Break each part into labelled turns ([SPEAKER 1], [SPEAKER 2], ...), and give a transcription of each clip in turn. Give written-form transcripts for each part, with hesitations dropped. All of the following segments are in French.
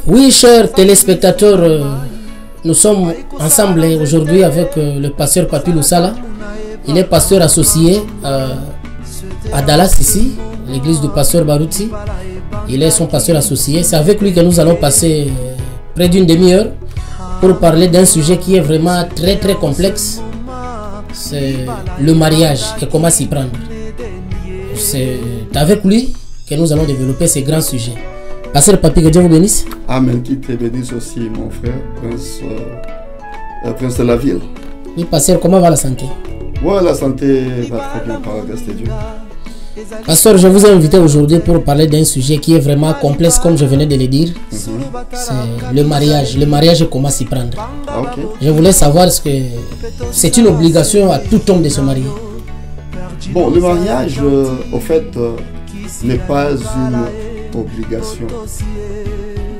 [SPEAKER 1] Oui, chers téléspectateurs, nous sommes ensemble aujourd'hui avec le pasteur Papi Lusala. Il est pasteur associé à Dallas ici, l'église du pasteur Baruti. Il est son pasteur associé. C'est avec lui que nous allons passer près d'une demi-heure pour parler d'un sujet qui est vraiment très très complexe. C'est le mariage et comment s'y prendre. C'est avec lui que nous allons développer ces grands sujets. Pasteur Papi, que Dieu vous bénisse.
[SPEAKER 2] Amen, qui te bénisse aussi, mon frère, prince de la ville.
[SPEAKER 1] Oui, pasteur, comment va la santé?
[SPEAKER 2] Ouais, la santé va très bien par la grâce de Dieu.
[SPEAKER 1] Pasteur, je vous ai invité aujourd'hui pour parler d'un sujet qui est vraiment complexe, comme je venais de le dire. C'est le mariage. Le mariage et comment s'y prendre.
[SPEAKER 2] Okay.
[SPEAKER 1] Je voulais savoir est-ce que c'est une obligation à tout homme de se marier.
[SPEAKER 2] Bon, le mariage, au fait, n'est pas une obligation.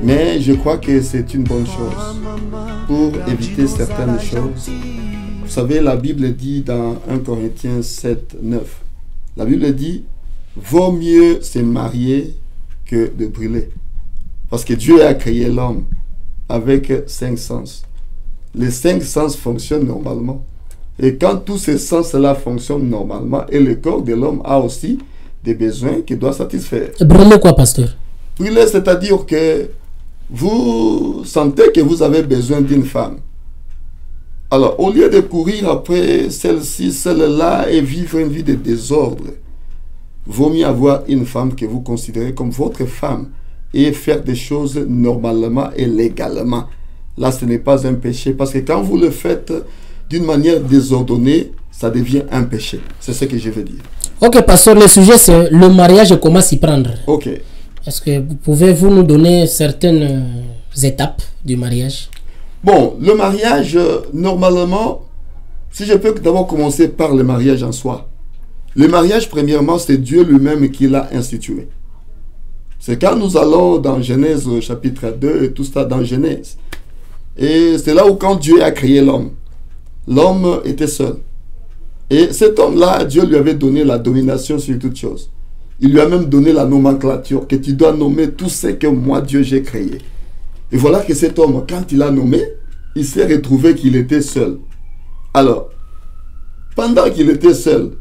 [SPEAKER 2] Mais je crois que c'est une bonne chose pour éviter certaines choses. Vous savez, la Bible dit dans 1 Corinthiens 7, 9, la Bible dit, vaut mieux se marier que de brûler. Parce que Dieu a créé l'homme avec 5 sens. Les 5 sens fonctionnent normalement. Et quand tous ces sens-là fonctionnent normalement, et le corps de l'homme a aussi des besoins qu'il doit satisfaire.
[SPEAKER 1] Brûler quoi, pasteur?
[SPEAKER 2] Brûler, c'est-à-dire que vous sentez que vous avez besoin d'une femme. Alors, au lieu de courir après celle-ci, celle-là, et vivre une vie de désordre, vaut mieux avoir une femme que vous considérez comme votre femme et faire des choses normalement et légalement. Là, ce n'est pas un péché, parce que quand vous le faites d'une manière désordonnée, ça devient un péché. C'est ce que je veux dire.
[SPEAKER 1] Ok, pasteur, le sujet c'est le mariage et comment s'y prendre.
[SPEAKER 2] Ok.
[SPEAKER 1] Est-ce que pouvez-vous nous donner certaines étapes du mariage?
[SPEAKER 2] Bon, le mariage, normalement, si je peux d'abord commencer par le mariage en soi. Le mariage, premièrement, c'est Dieu lui-même qui l'a institué. C'est quand nous allons dans Genèse chapitre 2 et tout ça dans Genèse. Et c'est là où quand Dieu a créé l'homme, l'homme était seul. Et cet homme-là, Dieu lui avait donné la domination sur toutes choses. Il lui a même donné la nomenclature, que tu dois nommer tout ce que moi, Dieu, j'ai créé. Et voilà que cet homme, quand il a nommé, il s'est retrouvé qu'il était seul. Alors, pendant qu'il était seul,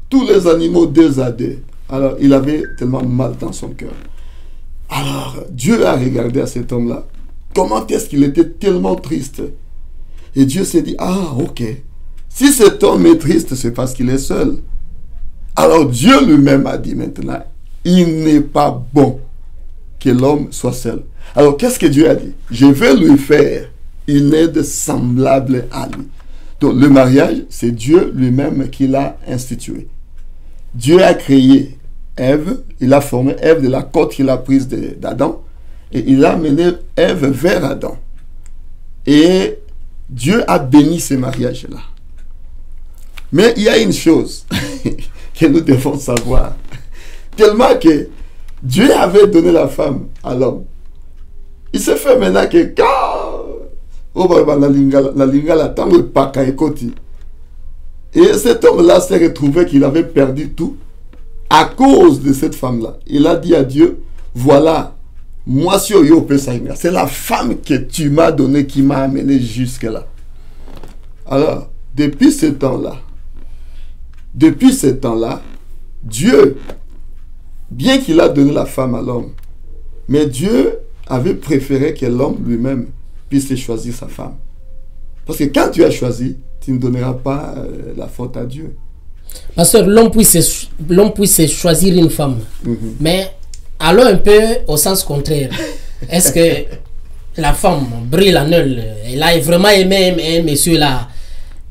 [SPEAKER 2] tous les animaux deux à deux, alors il avait tellement mal dans son cœur. Alors, Dieu a regardé à cet homme-là. Comment est-ce qu'il était tellement triste? Et Dieu s'est dit, ah, ok. Si cet homme est triste, c'est parce qu'il est seul. Alors Dieu lui-même a dit maintenant, il n'est pas bon que l'homme soit seul. Alors qu'est-ce que Dieu a dit? Je vais lui faire une aide semblable à lui. Donc le mariage, c'est Dieu lui-même qui l'a institué. Dieu a créé Ève, il a formé Ève de la côte qu'il a prise d'Adam, et il a mené Ève vers Adam. Et Dieu a béni ce mariage-là. Mais il y a une chose que nous devons savoir. Tellement que Dieu avait donné la femme à l'homme. Il se fait maintenant que et cet homme-là s'est retrouvé qu'il avait perdu tout à cause de cette femme-là. Il a dit à Dieu, voilà, moi c'est la femme que tu m'as donnée qui m'a amené jusque-là. Alors, depuis ce temps-là, Dieu, bien qu'il a donné la femme à l'homme, mais Dieu avait préféré que l'homme lui-même puisse choisir sa femme. Parce que quand tu as choisi, tu ne donneras pas la faute à Dieu.
[SPEAKER 1] Pasteur, l'homme puisse choisir une femme. Mais allons un peu au sens contraire. Est-ce que la femme brille en elle, elle a vraiment aimé un monsieur là?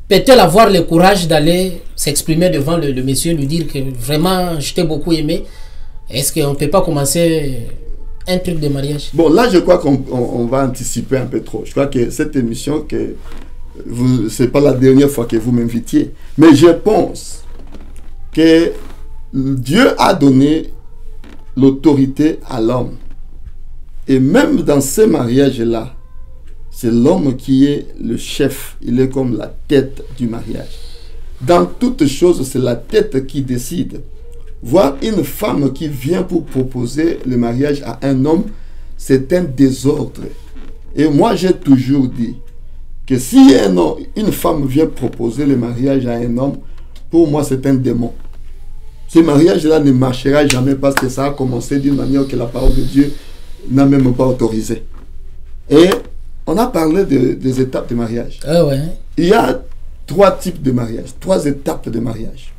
[SPEAKER 1] Peut-elle avoir le courage d'aller s'exprimer devant le monsieur, lui dire que vraiment je t'ai beaucoup aimé? Est-ce qu'on ne peut pas commencer un truc de mariage? Bon,
[SPEAKER 2] là je crois qu'on va anticiper un peu trop. Je crois que cette émission, ce n'est pas la dernière fois que vous m'invitiez. Mais je pense que Dieu a donné l'autorité à l'homme. Et même dans ce mariage-là, c'est l'homme qui est le chef. Il est comme la tête du mariage. Dans toute chose, c'est la tête qui décide. Voir une femme qui vient pour proposer le mariage à un homme, c'est un désordre. Et moi, j'ai toujours dit que si une femme vient proposer le mariage à un homme, pour moi, c'est un démon. Ce mariage-là ne marchera jamais parce que ça a commencé d'une manière que la parole de Dieu n'a même pas autorisé. Et on a parlé des étapes de mariage.
[SPEAKER 1] Ah ouais.
[SPEAKER 2] Il y a 3 types de mariage, 3 étapes de mariage.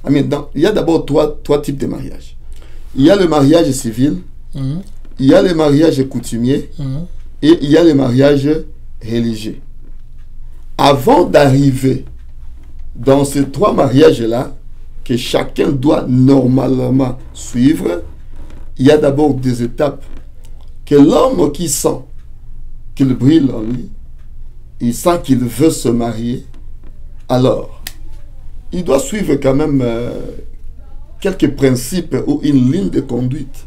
[SPEAKER 2] Il y a d'abord trois types de mariage. Il y a le mariage civil, il y a le mariage coutumier et il y a le mariage religieux. Avant d'arriver dans ces 3 mariages-là, que chacun doit normalement suivre, il y a d'abord des étapes que l'homme qui sent qu'il brille en lui, il sent qu'il veut se marier, alors il doit suivre quand même quelques principes ou une ligne de conduite.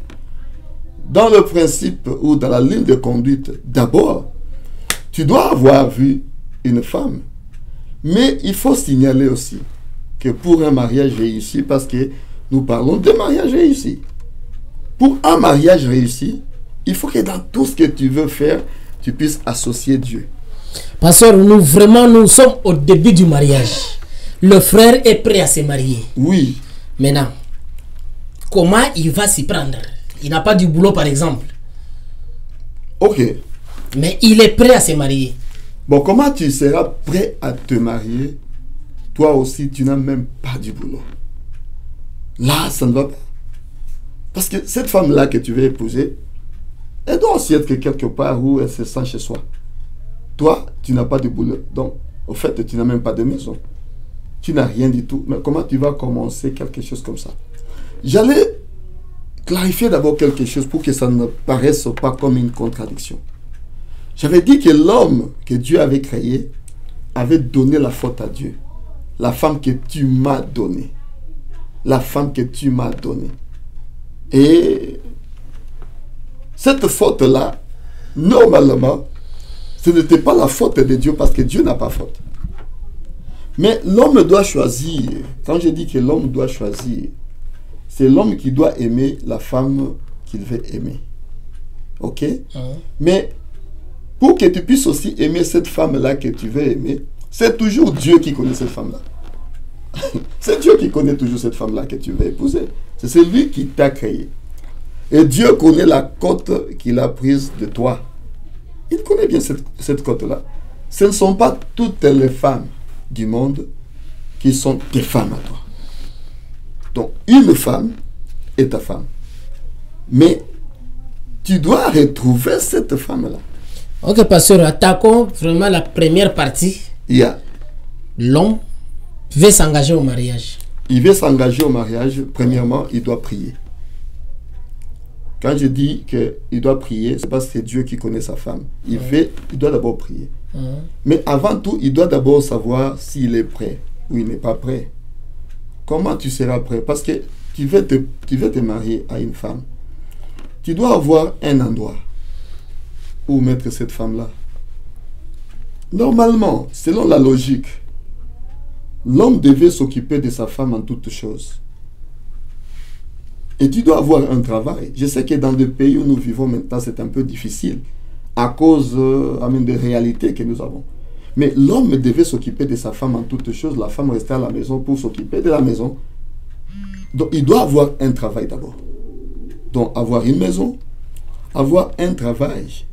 [SPEAKER 2] Dans le principe ou dans la ligne de conduite, d'abord, tu dois avoir vu une femme. Mais il faut signaler aussi que pour un mariage réussi, parce que nous parlons de mariage réussi, pour un mariage réussi, il faut que dans tout ce que tu veux faire, tu puisses associer Dieu.
[SPEAKER 1] Pasteur, nous sommes au début du mariage. Le frère est prêt à se marier.
[SPEAKER 2] Oui.
[SPEAKER 1] Maintenant, comment il va s'y prendre? Il n'a pas du boulot, par exemple.
[SPEAKER 2] Ok.
[SPEAKER 1] Mais il est prêt à se marier.
[SPEAKER 2] Bon, comment tu seras prêt à te marier? Toi aussi, tu n'as même pas du boulot. Là, ça ne va pas. Parce que cette femme-là que tu veux épouser, elle doit aussi être quelque part où elle se sent chez soi. Toi, tu n'as pas de boulot. Donc, au fait, tu n'as même pas de maison. Tu n'as rien du tout. Mais comment tu vas commencer quelque chose comme ça? J'allais clarifier d'abord quelque chose pour que ça ne paraisse pas comme une contradiction. J'avais dit que l'homme que Dieu avait créé avait donné la faute à Dieu. La femme que tu m'as donnée. La femme que tu m'as donnée. Et cette faute-là, normalement, ce n'était pas la faute de Dieu parce que Dieu n'a pas faute. Mais l'homme doit choisir. Quand je dis que l'homme doit choisir, c'est l'homme qui doit aimer la femme qu'il veut aimer. Ok? Mais pour que tu puisses aussi aimer cette femme-là que tu veux aimer, c'est toujours Dieu qui connaît cette femme-là. C'est Dieu qui connaît toujours cette femme-là que tu veux épouser. C'est celui qui t'a créé. Et Dieu connaît la cote qu'il a prise de toi. Il connaît bien cette cote-là. Ce ne sont pas toutes les femmes du monde qui sont tes femmes à toi. Donc, une femme est ta femme. Mais tu dois retrouver cette femme-là.
[SPEAKER 1] Ok, pasteur, attaquons vraiment la première partie. L'homme veut s'engager au mariage.
[SPEAKER 2] Il veut s'engager au mariage. Premièrement, il doit prier. Quand je dis qu'il doit prier, c'est parce que c'est Dieu qui connaît sa femme. Il doit d'abord prier. Mais avant tout, il doit d'abord savoir s'il est prêt ou il n'est pas prêt. Comment tu seras prêt? Parce que tu veux te marier à une femme. Tu dois avoir un endroit où mettre cette femme-là. Normalement, selon la logique, l'homme devait s'occuper de sa femme en toutes choses. Et tu dois avoir un travail. Je sais que dans le pays où nous vivons maintenant, c'est un peu difficile à cause des réalités que nous avons. Mais l'homme devait s'occuper de sa femme en toutes choses. La femme restait à la maison pour s'occuper de la maison. Donc, il doit avoir un travail d'abord. Donc, avoir une maison, avoir un travail.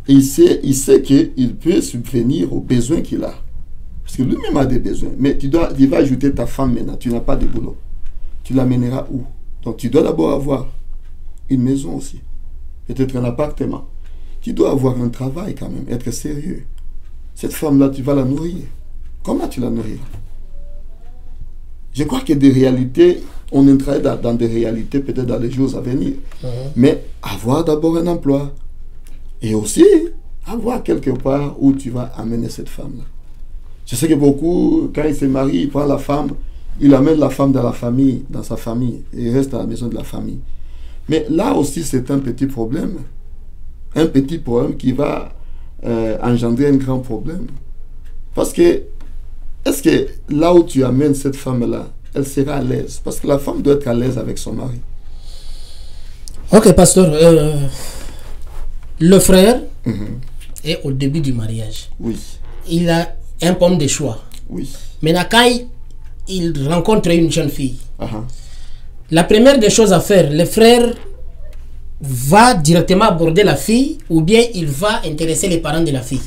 [SPEAKER 2] Et il sait qu'il peut subvenir aux besoins qu'il a. Parce que lui-même a des besoins. Mais tu vas ajouter ta femme maintenant. Tu n'as pas de boulot. Tu l'amèneras où? Donc, tu dois d'abord avoir une maison aussi. Peut-être un appartement. Tu dois avoir un travail quand même. Être sérieux. Cette femme-là, tu vas la nourrir. Comment tu la nourriras? Je crois que des réalités, on entrera dans des réalités peut-être dans les jours à venir. Mais avoir d'abord un emploi. Et aussi, avoir quelque part où tu vas amener cette femme-là. Je sais que beaucoup, quand ils se marient, ils prennent la femme, il amène la femme dans la famille, dans sa famille, et il reste à la maison de la famille. Mais là aussi, c'est un petit problème. Un petit problème qui va engendrer un grand problème. Parce que est-ce que là où tu amènes cette femme-là, elle sera à l'aise? Parce que la femme doit être à l'aise avec son mari.
[SPEAKER 1] Ok, pasteur. Le frère est au début du mariage.
[SPEAKER 2] Oui.
[SPEAKER 1] Il a un pomme de choix.
[SPEAKER 2] Oui.
[SPEAKER 1] Maintenant, quand il rencontre une jeune fille,
[SPEAKER 2] Uh-huh.
[SPEAKER 1] la première des choses à faire, le frère va directement aborder la fille ou bien il va intéresser les parents de la fille.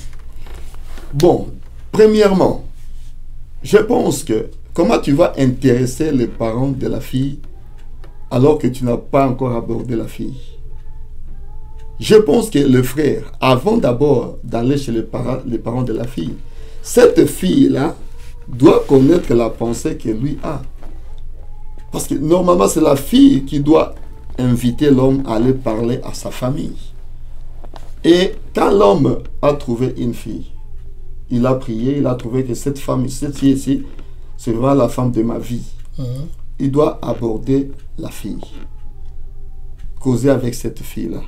[SPEAKER 2] Bon, premièrement, je pense que comment tu vas intéresser les parents de la fille alors que tu n'as pas encore abordé la fille? Je pense que le frère, avant d'abord d'aller chez les parents de la fille, cette fille-là doit connaître la pensée que lui a. Parce que normalement, c'est la fille qui doit inviter l'homme à aller parler à sa famille. Et quand l'homme a trouvé une fille, il a prié, il a trouvé que cette femme, cette fille ici, c'est vraiment la femme de ma vie. Il doit aborder la fille. Causer avec cette fille-là.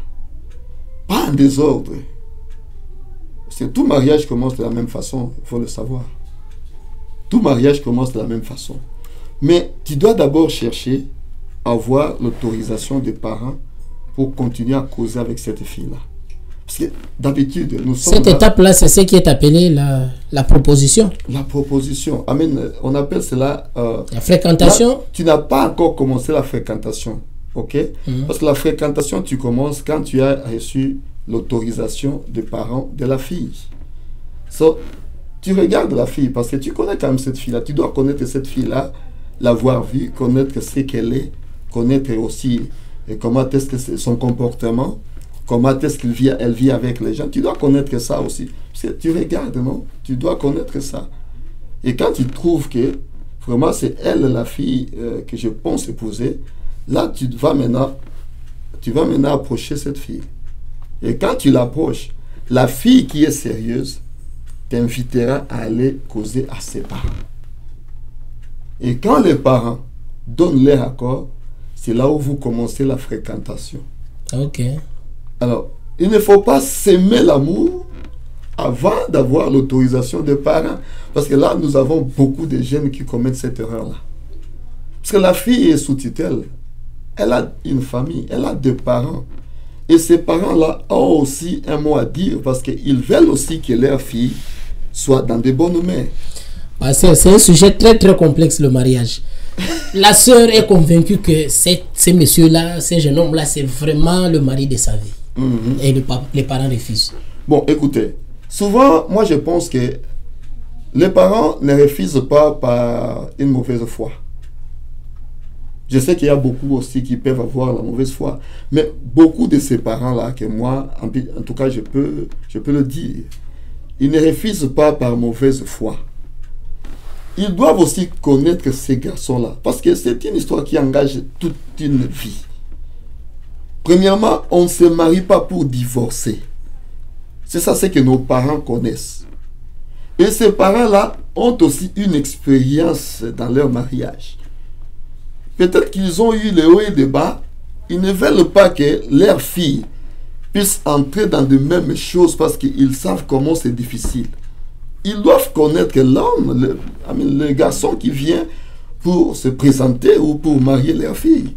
[SPEAKER 2] Pas en désordre. Parce que tout mariage commence de la même façon, il faut le savoir. Tout mariage commence de la même façon. Mais tu dois d'abord chercher à avoir l'autorisation des parents pour continuer à causer avec cette fille-là. Parce que d'habitude, nous sommes...
[SPEAKER 1] Cette étape-là, c'est ce qui est appelé la proposition.
[SPEAKER 2] La proposition. Amen. On appelle cela...
[SPEAKER 1] la fréquentation.
[SPEAKER 2] Là, tu n'as pas encore commencé la fréquentation. Ok? Parce que la fréquentation, tu commences quand tu as reçu l'autorisation des parents de la fille. So, tu regardes la fille parce que tu connais quand même cette fille-là. Tu dois connaître cette fille-là, l'avoir vue, connaître ce qu'elle est, connaître aussi comment est-ce que c'est son comportement, comment est-ce elle vit avec les gens. Tu dois connaître ça aussi. Parce que tu regardes, non? Tu dois connaître ça. Et quand tu trouves que vraiment c'est elle la fille que je pense épouser, là tu vas maintenant approcher cette fille. Et quand tu l'approches, la fille qui est sérieuse t'invitera à aller causer à ses parents. Et quand les parents donnent leur accord, c'est là où vous commencez la fréquentation.
[SPEAKER 1] Ok.
[SPEAKER 2] Alors, il ne faut pas s'aimer l'amour avant d'avoir l'autorisation des parents. Parce que là, nous avons beaucoup de jeunes qui commettent cette erreur-là. Parce que la fille est sous tutelle. Elle a une famille, elle a des parents. Et ces parents-là ont aussi un mot à dire parce qu'ils veulent aussi que leur fille soit dans de bonnes mains.
[SPEAKER 1] C'est un sujet très très complexe, le mariage. La sœur est convaincue que ces messieurs-là, ces jeunes hommes-là, c'est vraiment le mari de sa vie. Et les parents refusent.
[SPEAKER 2] Bon, écoutez, souvent, moi je pense que les parents ne refusent pas par une mauvaise foi. Je sais qu'il y a beaucoup aussi qui peuvent avoir la mauvaise foi. Mais beaucoup de ces parents-là, que moi, en tout cas, je peux le dire, ils ne refusent pas par mauvaise foi. Ils doivent aussi connaître ces garçons-là. Parce que c'est une histoire qui engage toute une vie. Premièrement, on ne se marie pas pour divorcer. C'est ça, c'est que nos parents connaissent. Et ces parents-là ont aussi une expérience dans leur mariage. Peut-être qu'ils ont eu les hauts et les bas. Ils ne veulent pas que leur fille puisse entrer dans de mêmes choses parce qu'ils savent comment c'est difficile. Ils doivent connaître que l'homme, le garçon qui vient pour se présenter ou pour marier leur fille.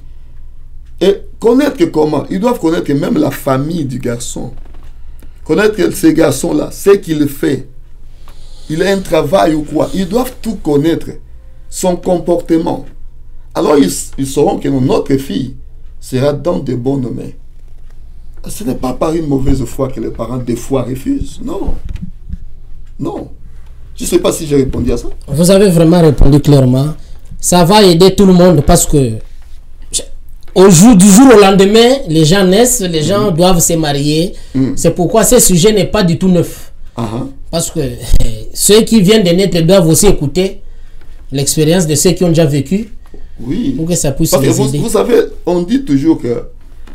[SPEAKER 2] Et connaître que comment? Ils doivent connaître que même la famille du garçon. Connaître que ce garçon-là, ce qu'il fait. Il a un travail ou quoi. Ils doivent tout connaître. Son comportement. Alors ils sauront que notre fille sera dans de bonnes mains. Ce n'est pas par une mauvaise foi que les parents des fois refusent. Non. Non. Je ne sais pas si j'ai répondu à ça.
[SPEAKER 1] Vous avez vraiment répondu clairement. Ça va aider tout le monde parce que du jour au lendemain, les gens naissent, les gens doivent se marier. C'est pourquoi ce sujet n'est pas du tout neuf. Parce que ceux qui viennent de naître doivent aussi écouter l'expérience de ceux qui ont déjà vécu.
[SPEAKER 2] Oui.
[SPEAKER 1] Pour que ça puisse
[SPEAKER 2] parce
[SPEAKER 1] les
[SPEAKER 2] que
[SPEAKER 1] aider.
[SPEAKER 2] Vous savez, on dit toujours que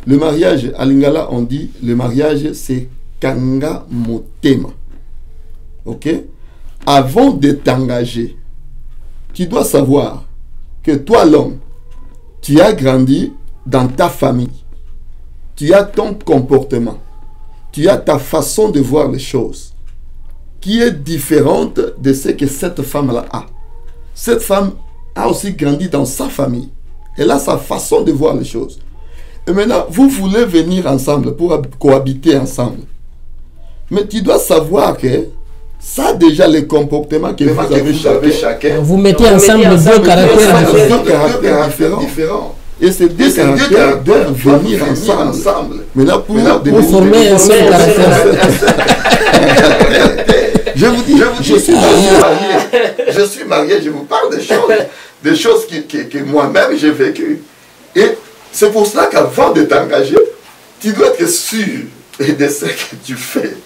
[SPEAKER 2] le mariage, à Lingala, on dit le mariage c'est Kanga Motema. Ok? Avant de t'engager, tu dois savoir que toi, l'homme, tu as grandi dans ta famille. Tu as ton comportement. Tu as ta façon de voir les choses. qui est différente de ce que cette femme-là a. Cette femme a aussi grandi dans sa famille. Elle a sa façon de voir les choses. Et maintenant, vous voulez venir ensemble pour cohabiter ensemble. Mais tu dois savoir que ça déjà les comportements que vous avez chacun.
[SPEAKER 1] Vous mettez ensemble deux caractères
[SPEAKER 2] différents. Et ces deux caractères doivent venir ensemble. Maintenant, pour
[SPEAKER 1] former un seul caractère.
[SPEAKER 2] Je vous dis, je suis marié, je vous parle des choses que moi-même j'ai vécues. Et c'est pour cela qu'avant de t'engager, tu dois être sûr de ce que tu fais.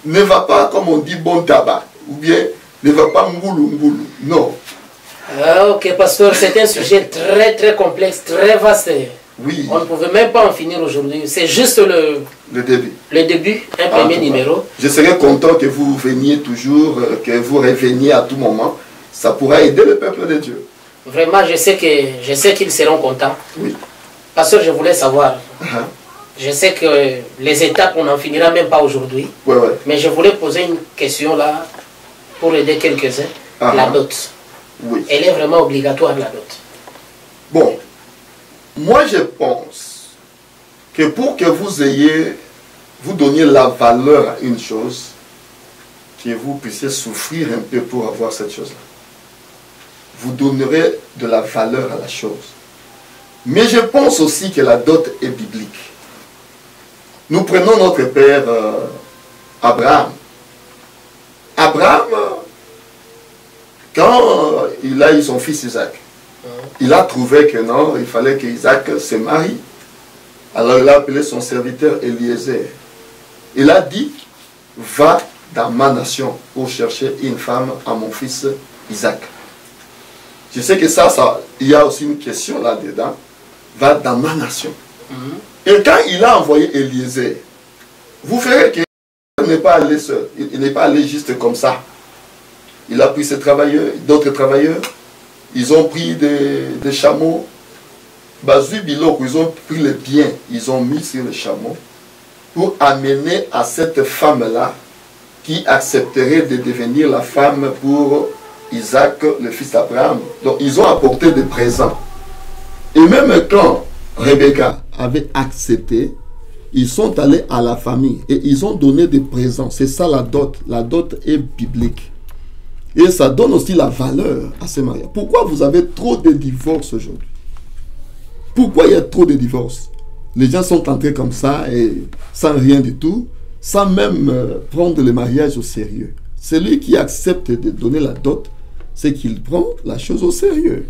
[SPEAKER 2] Ne va pas, comme on dit, bon tabac, ou bien ne va pas mboulou. Non.
[SPEAKER 1] Ah, ok, pasteur, c'est un sujet très très complexe, très vaste.
[SPEAKER 2] Oui.
[SPEAKER 1] On ne pouvait même pas en finir aujourd'hui. C'est juste
[SPEAKER 2] le début.
[SPEAKER 1] Le début, un premier numéro.
[SPEAKER 2] Je serais content que vous veniez toujours, que vous reveniez à tout moment. Ça pourra aider le peuple de Dieu.
[SPEAKER 1] Vraiment, je sais qu'ils seront contents.
[SPEAKER 2] Oui.
[SPEAKER 1] Pasteur, je voulais savoir. Je sais que les étapes, on n'en finira même pas aujourd'hui.
[SPEAKER 2] Ouais.
[SPEAKER 1] Mais je voulais poser une question là, pour aider quelques-uns. La dot.
[SPEAKER 2] Oui.
[SPEAKER 1] Elle est vraiment obligatoire, la dot.
[SPEAKER 2] Bon, moi je pense que pour que vous donniez la valeur à une chose, que vous puissiez souffrir un peu pour avoir cette chose-là. Vous donnerez de la valeur à la chose. Mais je pense aussi que la dot est biblique. Nous prenons notre père Abraham. Abraham, quand il a eu son fils Isaac, il a trouvé que non, il fallait qu'Isaac se marie. Alors il a appelé son serviteur Eliezer. Il a dit, va dans ma nation pour chercher une femme à mon fils Isaac. Je sais que il y a aussi une question là-dedans. Va dans ma nation. Et quand il a envoyé Eliezer, vous verrez qu'il n'est pas allé seul. Il n'est pas allé juste comme ça. Il a pris ses travailleurs, d'autres travailleurs. Ils ont pris des chameaux. Ils ont pris les biens. Ils ont mis sur les chameaux pour amener à cette femme-là qui accepterait de devenir la femme pour Isaac, le fils d'Abraham. Donc ils ont apporté des présents. Et même quand Rebecca avait accepté, ils sont allés à la famille et ils ont donné des présents. C'est ça la dot. La dot est biblique. Et ça donne aussi la valeur à ces mariages. Pourquoi vous avez trop de divorces aujourd'hui? Pourquoi il y a trop de divorces? Les gens sont entrés comme ça et sans rien du tout, sans même prendre le mariage au sérieux. Celui qui accepte de donner la dot, c'est qu'il prend la chose au sérieux.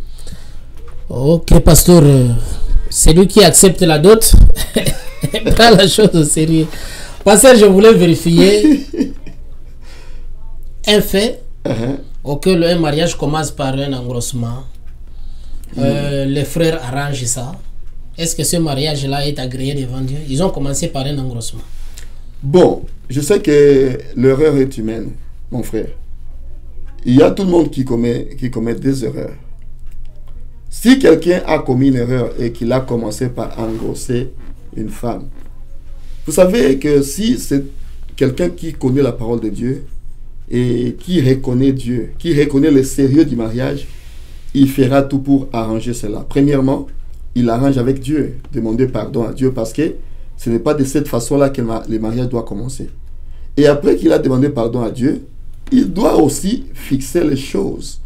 [SPEAKER 1] Ok, pasteur, celui qui accepte la dot prend la chose au sérieux. Pasteur, je voulais vérifier un fait. Auquel un mariage commence par un engrossement. Les frères arrangent ça. Est-ce que ce mariage-là est agréé devant Dieu? Ils ont commencé par un engrossement.
[SPEAKER 2] Bon, je sais que l'erreur est humaine, mon frère. Il y a tout le monde qui commet des erreurs. Si quelqu'un a commis une erreur et qu'il a commencé par engrosser une femme, vous savez que si c'est quelqu'un qui connaît la parole de Dieu et qui reconnaît Dieu, qui reconnaît le sérieux du mariage, il fera tout pour arranger cela. Premièrement, il arrange avec Dieu, demander pardon à Dieu, parce que ce n'est pas de cette façon-là que le mariage doit commencer. Et après qu'il a demandé pardon à Dieu, il doit aussi fixer les choses,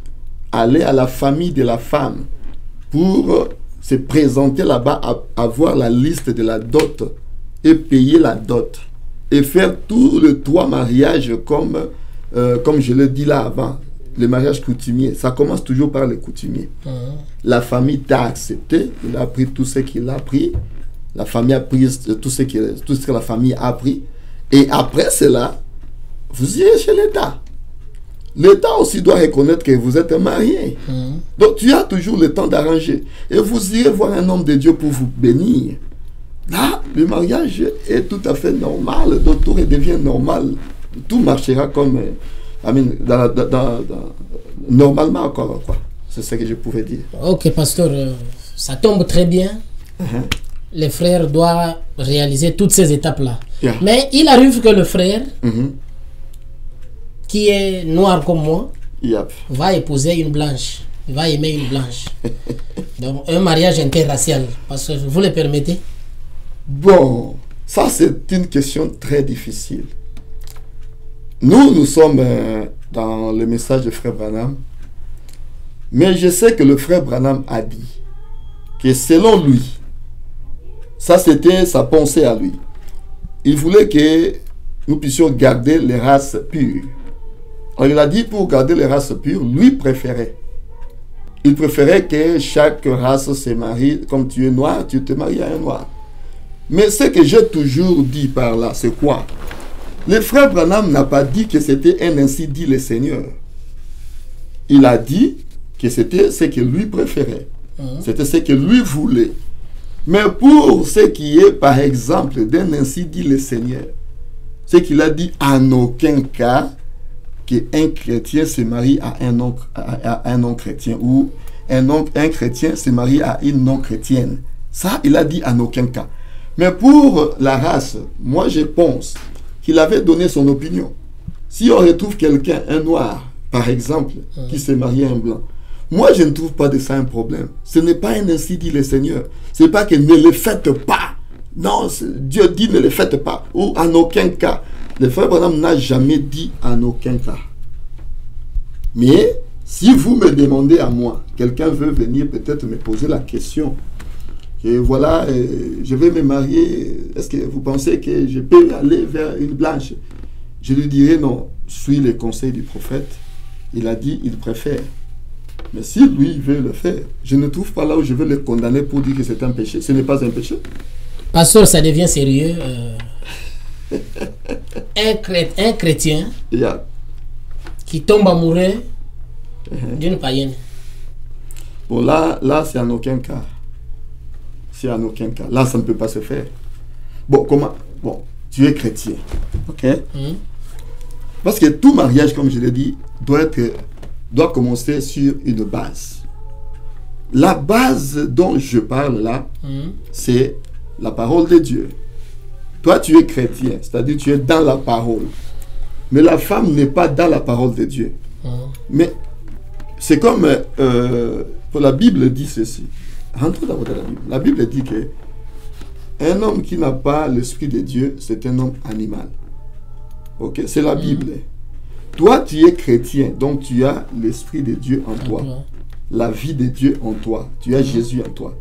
[SPEAKER 2] aller à la famille de la femme pour se présenter là-bas, avoir la liste de la dot et payer la dot et faire tout le 3 mariages comme je l'ai dit là avant, le mariage coutumier. Ça commence toujours par les coutumiers. La famille t'a accepté, il a pris tout ce qu'il a pris, la famille a pris tout ce que la famille a pris, et après cela, vous irez chez l'État. L'État aussi doit reconnaître que vous êtes marié. Donc tu as toujours le temps d'arranger. Et vous irez voir un homme de Dieu pour vous bénir. Là, le mariage est tout à fait normal. Donc tout redevient normal. Tout marchera comme normalement encore, quoi. C'est ce que je pouvais dire.
[SPEAKER 1] Ok, pasteur, ça tombe très bien. Les frères doivent réaliser toutes ces étapes-là. Mais il arrive que le frère qui est noir comme moi
[SPEAKER 2] Yep.
[SPEAKER 1] va épouser une blanche, va aimer une blanche. Donc un mariage interracial, parce que vous le permettez?
[SPEAKER 2] Bon, ça c'est une question très difficile. Nous sommes dans le message de Frère Branham, mais je sais que le Frère Branham a dit que selon lui, ça c'était sa pensée à lui, il voulait que nous puissions garder les races pures. Alors il a dit pour garder les races pures, lui préférait. Il préférait que chaque race se marie, comme tu es noir, tu te maries à un noir. Mais ce que j'ai toujours dit par là, c'est quoi? Le frère Branham n'a pas dit que c'était un ainsi dit le Seigneur. Il a dit que c'était ce que lui préférait. C'était ce que lui voulait. Mais pour ce qui est, par exemple, d'un ainsi dit le Seigneur, c'est qu'il a dit en aucun cas qu'un chrétien se marie à un non-chrétien ou un chrétien se marie à une non-chrétienne. Ça, il a dit en aucun cas. Mais pour la race, moi je pense qu'il avait donné son opinion. Si on retrouve quelqu'un, un noir, par exemple, qui se marie à un blanc, moi je ne trouve pas de ça un problème. Ce n'est pas un ainsi dit le Seigneur. Ce n'est pas que ne le faites pas. Non, Dieu dit ne le faites pas. Ou en aucun cas. Le frère Branham n'a jamais dit en aucun cas. Mais si vous me demandez à moi, quelqu'un veut venir peut-être me poser la question, que voilà, je vais me marier, est-ce que vous pensez que je peux aller vers une blanche? Je lui dirai non, suis les conseils du prophète. Il a dit, il préfère. Mais si lui veut le faire, je ne trouve pas là où je vais le condamner pour dire que c'est un péché. Ce n'est pas un péché.
[SPEAKER 1] Pasteur, ça devient sérieux. Un chrétien qui tombe amoureux d'une païenne.
[SPEAKER 2] Bon, là c'est en aucun cas. C'est en aucun cas. Là, ça ne peut pas se faire. Bon, comment? Bon, tu es chrétien. Ok? Parce que tout mariage, comme je l'ai dit, doit commencer sur une base. La base dont je parle là, c'est la parole de Dieu. Toi, tu es chrétien, c'est-à-dire tu es dans la parole. Mais la femme n'est pas dans la parole de Dieu. Mais c'est comme pour la Bible dit ceci. Rentrons d'abord dans la Bible. La Bible dit que un homme qui n'a pas l'esprit de Dieu, c'est un homme animal. Ok? C'est la Bible. Toi, tu es chrétien, donc tu as l'esprit de Dieu en toi. La vie de Dieu en toi. Tu as Jésus en toi.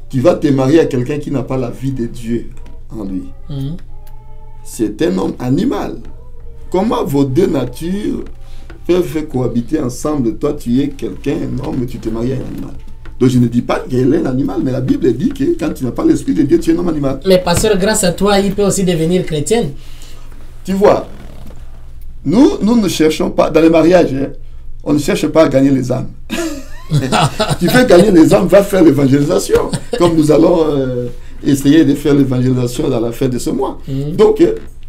[SPEAKER 2] Tu vas te marier à quelqu'un qui n'a pas la vie de Dieu en lui. C'est un homme animal. Comment vos deux natures peuvent cohabiter ensemble? Toi, tu es quelqu'un, un homme, mais tu te maries à un animal. Donc je ne dis pas qu'elle est un animal, mais la Bible dit que quand tu n'as pas l'esprit de Dieu, tu es un homme animal.
[SPEAKER 1] Mais pasteur, grâce à toi, il peut aussi devenir chrétien.
[SPEAKER 2] Tu vois, nous ne cherchons pas, dans le mariage, on ne cherche pas à gagner les âmes. Tu veux gagner les âmes, va faire l'évangélisation. Comme nous allons essayer de faire l'évangélisation dans la fin de ce mois. Donc,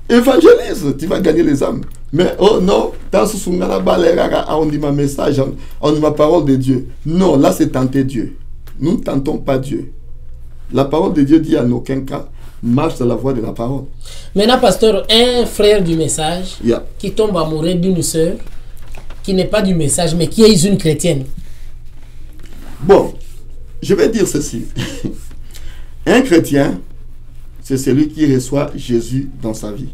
[SPEAKER 2] évangélise, tu vas gagner les âmes. Mais oh non, on dit ma message, on dit ma parole de Dieu. Non, là c'est tenter Dieu. Nous ne tentons pas Dieu. La parole de Dieu dit en aucun cas, marche dans la voie de la parole.
[SPEAKER 1] Maintenant, pasteur, un frère du message qui tombe amoureux d'une sœur qui n'est pas du message, mais qui est une chrétienne.
[SPEAKER 2] Bon, je vais dire ceci. Un chrétien, c'est celui qui reçoit Jésus dans sa vie.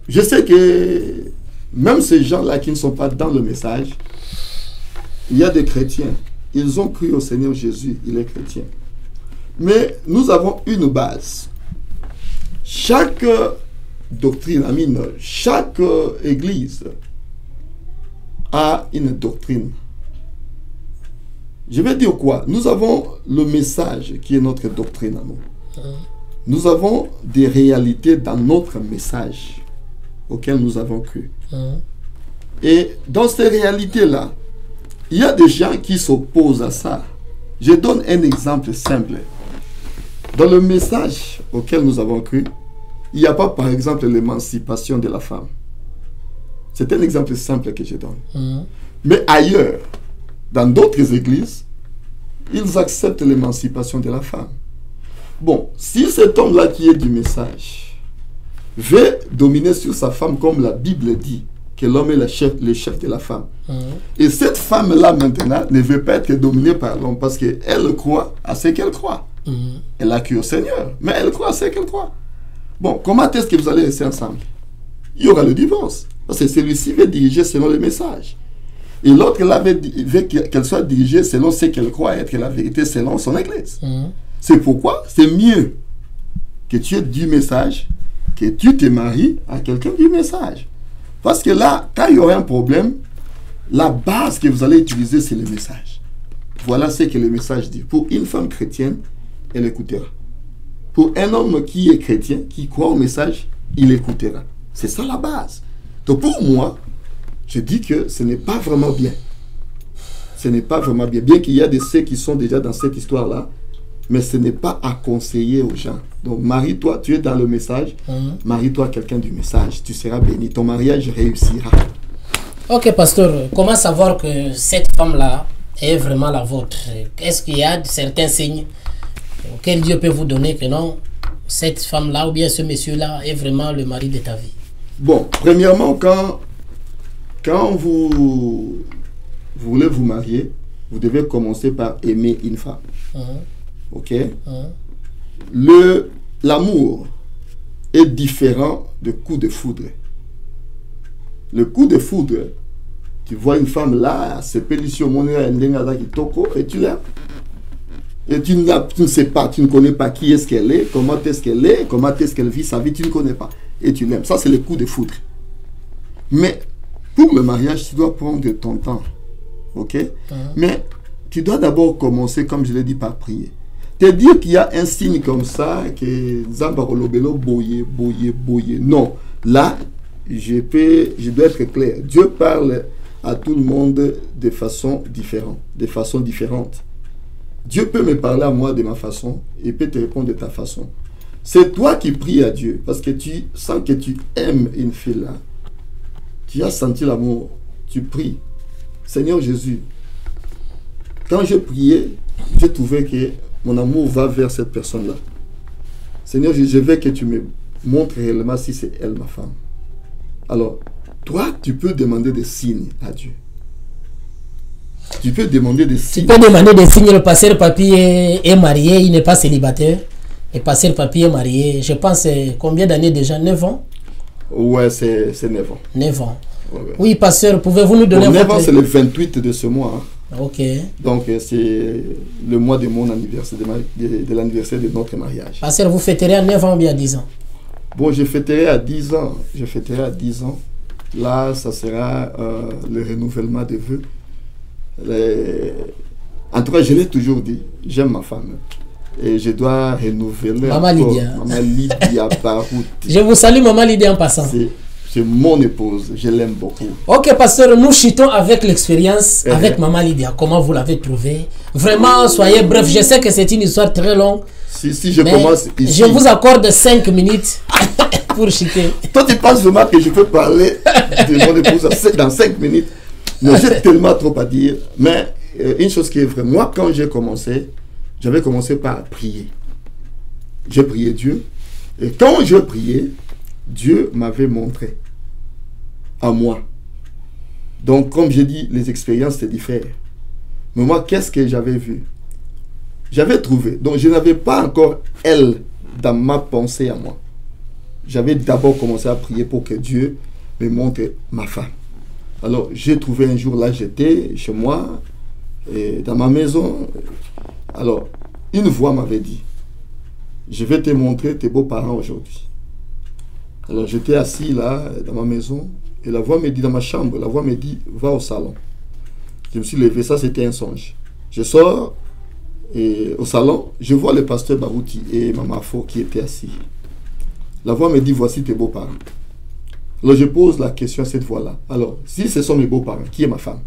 [SPEAKER 2] Je sais que même ces gens-là qui ne sont pas dans le message, il y a des chrétiens. Ils ont cru au Seigneur Jésus, il est chrétien. Mais nous avons une base. Chaque doctrine, chaque église a une doctrine. Je vais dire quoi? Nous avons le message qui est notre doctrine à nous. Nous avons des réalités dans notre message auquel nous avons cru. Et dans ces réalités-là, il y a des gens qui s'opposent à ça. Je donne un exemple simple. Dans le message auquel nous avons cru, il n'y a pas, par exemple, l'émancipation de la femme. C'est un exemple simple que je donne. Mais ailleurs, dans d'autres églises, ils acceptent l'émancipation de la femme. Bon, si cet homme-là qui est du message veut dominer sur sa femme comme la Bible dit, que l'homme est le chef de la femme. Et cette femme-là, maintenant, ne veut pas être dominée par l'homme parce qu'elle croit à ce qu'elle croit. Elle a cru au Seigneur, mais elle croit à ce qu'elle croit. Bon, comment est-ce que vous allez rester ensemble? Il y aura le divorce. Parce que celui-ci veut diriger selon le message. Et l'autre là veut qu'elle soit dirigée selon ce qu'elle croit être la vérité selon son église. C'est pourquoi c'est mieux que tu aies du message, que tu te maries à quelqu'un du message. Parce que là, quand il y aura un problème, la base que vous allez utiliser, c'est le message. Voilà ce que le message dit. Pour une femme chrétienne, elle écoutera. Pour un homme qui est chrétien, qui croit au message, il écoutera. C'est ça la base. Donc pour moi, je dis que ce n'est pas vraiment bien. Ce n'est pas vraiment bien. Bien qu'il y a de ceux qui sont déjà dans cette histoire-là, mais ce n'est pas à conseiller aux gens. Donc marie-toi, tu es dans le message, marie-toi à quelqu'un du message, tu seras béni, ton mariage réussira.
[SPEAKER 1] Ok, pasteur, comment savoir que cette femme-là est vraiment la vôtre? Est-ce qu'il y a certains signes auxquels Dieu peut vous donner que non, cette femme-là ou bien ce monsieur-là est vraiment le mari de ta vie?
[SPEAKER 2] Bon, premièrement, quand vous voulez vous marier, vous devez commencer par aimer une femme. Ok? L'amour est différent du coup de foudre. Le coup de foudre, tu vois une femme là, c'est pélition et tu l'aimes. Et tu ne sais pas, tu ne connais pas qui est-ce qu'elle est, comment est-ce qu'elle vit sa vie, tu ne connais pas. Et tu l'aimes. Ça, c'est le coup de foudre. Mais pour le mariage, tu dois prendre ton temps. Ok? Mais tu dois d'abord commencer, comme je l'ai dit, par prier. Te dire qu'il y a un signe comme ça, que Zambarolobelo boye. Non. Là, je dois être clair. Dieu parle à tout le monde de façon différente. Dieu peut me parler à moi de ma façon et peut te répondre de ta façon. C'est toi qui pries à Dieu parce que tu sens que tu aimes une fille là. Tu as senti l'amour. Tu pries. Seigneur Jésus, quand je priais, j'ai trouvé que mon amour va vers cette personne-là. Seigneur, je veux que tu me montres réellement si c'est elle, ma femme. Alors, toi, tu peux demander des signes à Dieu. Tu peux demander des signes.
[SPEAKER 1] Tu peux demander des signes. Le pasteur Papy est marié, il n'est pas célibataire. Le pasteur Papy est marié, je pense, combien d'années déjà? 9 ans?
[SPEAKER 2] Ouais, c'est 9 ans.
[SPEAKER 1] 9 ans.
[SPEAKER 2] Ouais.
[SPEAKER 1] Oui, pasteur, pouvez-vous nous donner...
[SPEAKER 2] 9 ans, c'est le 28 de ce mois.
[SPEAKER 1] Ok.
[SPEAKER 2] Donc, c'est le mois de mon anniversaire, de l'anniversaire de notre mariage.
[SPEAKER 1] Pasteur, vous fêterez à 9 ans ou bien à 10 ans?
[SPEAKER 2] Bon, je fêterai à 10 ans. Là, ça sera le renouvellement des vœux. En tout cas, je l'ai toujours dit, j'aime ma femme. Et je dois renouveler.
[SPEAKER 1] Maman Lydia.
[SPEAKER 2] Maman Lydia Barout.
[SPEAKER 1] Je vous salue, Maman Lydia, en passant.
[SPEAKER 2] C'est mon épouse, je l'aime beaucoup.
[SPEAKER 1] Ok, pasteur, nous chutons avec l'expérience, avec Maman Lydia. Comment vous l'avez trouvée? Vraiment, soyez bref. Je sais que c'est une histoire très longue.
[SPEAKER 2] Si je commence ici.
[SPEAKER 1] Je vous accorde 5 minutes pour chuter.
[SPEAKER 2] Toi, tu penses vraiment que je peux parler de mon épouse dans 5 minutes? Non, j'ai tellement trop à dire. Mais une chose qui est vraie, moi, quand j'ai commencé, j'avais commencé par prier. J'ai prié Dieu. Et quand je priais, Dieu m'avait montré à moi. Donc, comme j'ai dit, les expériences, c'est différent. Mais moi, qu'est-ce que j'avais vu? J'avais trouvé. Donc, je n'avais pas encore elle dans ma pensée à moi. J'avais d'abord commencé à prier pour que Dieu me montre ma femme. Alors, j'ai trouvé un jour, là, j'étais chez moi, et dans ma maison. Alors, une voix m'avait dit, je vais te montrer tes beaux-parents aujourd'hui. Alors, j'étais assis là, dans ma maison, et la voix me dit, dans ma chambre, la voix me dit, va au salon. Je me suis levé, ça c'était un songe. Je sors, et au salon, je vois le pasteur Barouti et Maman Fo qui étaient assis. La voix me dit, voici tes beaux-parents. Alors, je pose la question à cette voix-là. Alors, si ce sont mes beaux-parents, qui est ma femme?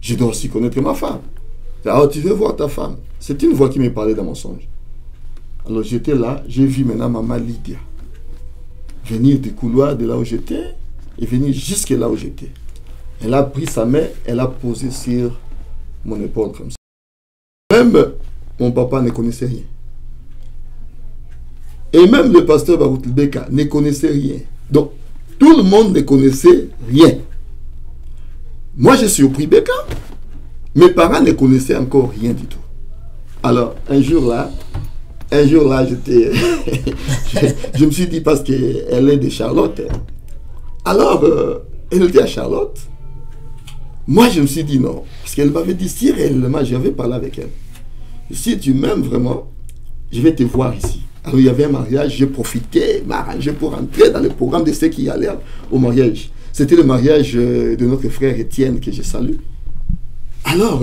[SPEAKER 2] Je dois aussi connaître ma femme. Alors, tu veux voir ta femme? C'est une voix qui me parlait dans mon songe. Alors, j'étais là, j'ai vu maintenant Maman Lydia venir du couloir de là où j'étais et venir jusque là où j'étais. Elle a pris sa main, elle a posé sur mon épaule comme ça. Même mon papa ne connaissait rien. Et même le pasteur Barout Beka ne connaissait rien. Donc, tout le monde ne connaissait rien. Moi, j'ai surpris Beka. Mes parents ne connaissaient encore rien du tout. Alors, un jour là, j'étais... je me suis dit, parce qu'elle est de Charlotte. Alors, elle était à Charlotte. Moi, je me suis dit non. Parce qu'elle m'avait dit, si réellement j'avais parlé avec elle, si tu m'aimes vraiment, je vais te voir ici. Alors, il y avait un mariage, j'ai profité, m'arrangé pour entrer dans le programme de ceux qui allaient au mariage. C'était le mariage de notre frère Étienne que je salue. Alors,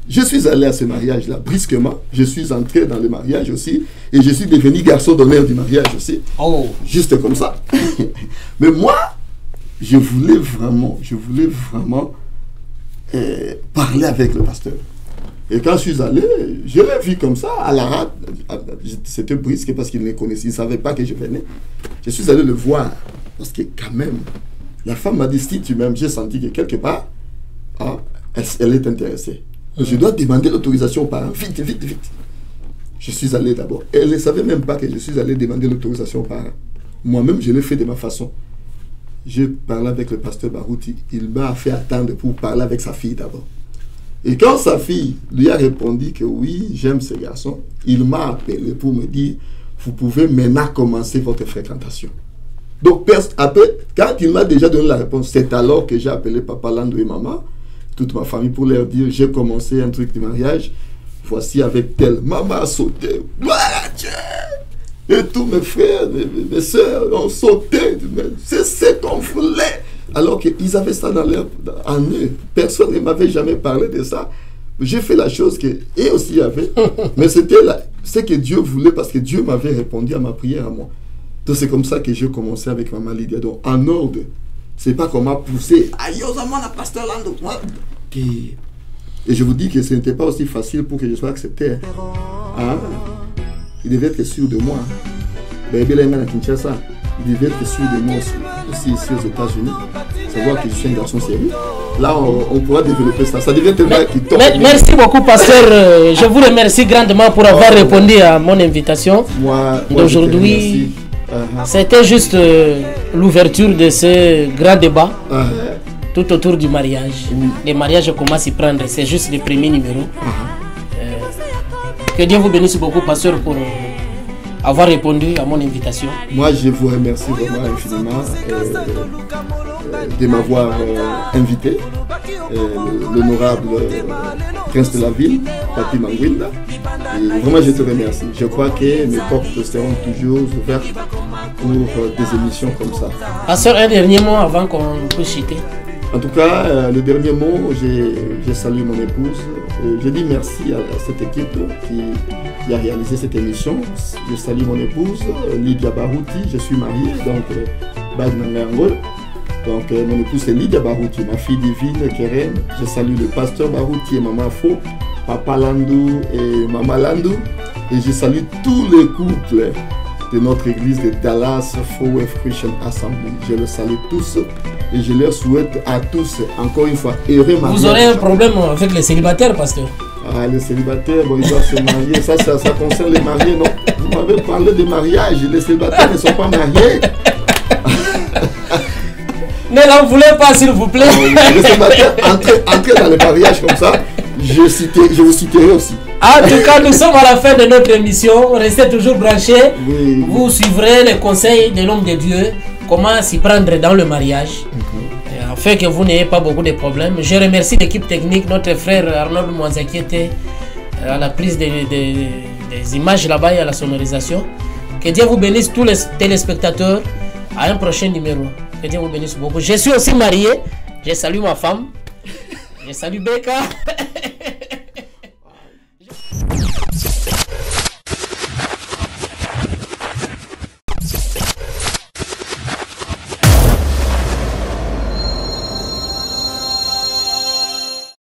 [SPEAKER 2] je suis allé à ce mariage-là brusquement. Je suis entré dans le mariage aussi. Et je suis devenu garçon d'honneur du mariage aussi. Oh. Juste comme ça. Mais moi, je voulais vraiment parler avec le pasteur. Et quand je suis allé, je l'ai vu comme ça, à la rate. C'était brusque parce qu'il ne connaissait, il ne savait pas que je venais. Je suis allé le voir. Parce que quand même, la femme m'a dit, si tu m'aimes, j'ai senti que quelque part, elle est intéressée. Je dois demander l'autorisation aux parents. Vite, vite, vite. Je suis allé d'abord. Elle ne savait même pas que je suis allé demander l'autorisation aux parents. Moi-même, je l'ai fait de ma façon. J'ai parlé avec le pasteur Barouti. Il m'a fait attendre pour parler avec sa fille d'abord. Et quand sa fille lui a répondu que oui, j'aime ce garçon, il m'a appelé pour me dire, vous pouvez maintenant commencer votre fréquentation. Donc, après, quand il m'a déjà donné la réponse, c'est alors que j'ai appelé papa Lando et maman, toute ma famille, pour leur dire, j'ai commencé un truc de mariage, voici avec tel. Maman a sauté, gloire à Dieu. Et tous mes frères, mes soeurs ont sauté, c'est ce qu'on voulait. Alors qu'ils avaient ça en eux. Personne ne m'avait jamais parlé de ça. J'ai fait la chose qu'eux aussi avaient. Mais c'était ce que Dieu voulait, parce que Dieu m'avait répondu à ma prière à moi. Donc c'est comme ça que j'ai commencé avec Maman Lydia. Donc en ordre. C'est pas qu'on m'a poussé. Aïe, la pasteur Lando. Et je vous dis que ce n'était pas aussi facile pour que je sois accepté. Hein? Il devait être sûr de moi. Il devait être sûr de moi aussi ici aux États-Unis. Savoir que je suis un garçon sérieux. Là, on pourra développer ça. Ça devient tellement qui tombe.
[SPEAKER 1] Merci beaucoup, pasteur. Je vous remercie grandement pour avoir répondu à mon invitation d'aujourd'hui. C'était juste l'ouverture de ce grand débat tout autour du mariage. Les mariages, comment s'y prendre, c'est juste le premier numéro. Que Dieu vous bénisse beaucoup, pasteur, pour avoir répondu à mon invitation.
[SPEAKER 2] Moi, je vous remercie vraiment infiniment de m'avoir invité. L'honorable prince de la ville, Papi Mangwinda. Et vraiment, je te remercie. Je crois que mes portes seront toujours ouvertes pour des émissions comme ça.
[SPEAKER 1] Pasteur, un dernier mot avant qu'on puisse citer.
[SPEAKER 2] En tout cas, le dernier mot, j'ai salué mon épouse. Je dis merci à cette équipe qui a réalisé cette émission. Je salue mon épouse, Lydia Barouti. Je suis marié, donc Bagnangol. Donc mon épouse c'est Lydia Barouti, ma fille divine, Keren. Je salue le pasteur Barouti et Maman Fo, Papa Landou et Maman Landou. Et je salue tous les couples de notre église de Dallas Fowef Christian Assembly. Je les salue tous et je leur souhaite à tous, encore une fois, heureux mariage.
[SPEAKER 1] Vous aurez un problème avec les célibataires, pasteur?
[SPEAKER 2] Ah, les célibataires, bon, ils doivent se marier. Ça concerne les mariés, non? Vous m'avez parlé de mariage, les célibataires ne sont pas mariés.
[SPEAKER 1] Ne l'en voulez pas, s'il vous plaît.
[SPEAKER 2] Les célibataires, entrez dans le mariage comme ça, je vous citerai aussi.
[SPEAKER 1] En tout cas, nous sommes à la fin de notre émission. Restez toujours branchés. Oui. Vous suivrez les conseils de l'homme de Dieu, comment s'y prendre dans le mariage, afin que vous n'ayez pas beaucoup de problèmes. Je remercie l'équipe technique, notre frère Arnold Mwanza qui était à la prise des images là-bas et à la sonorisation. Que Dieu vous bénisse tous les téléspectateurs. À un prochain numéro. Que Dieu vous bénisse beaucoup. Je suis aussi marié. Je salue ma femme. Je salue Beka.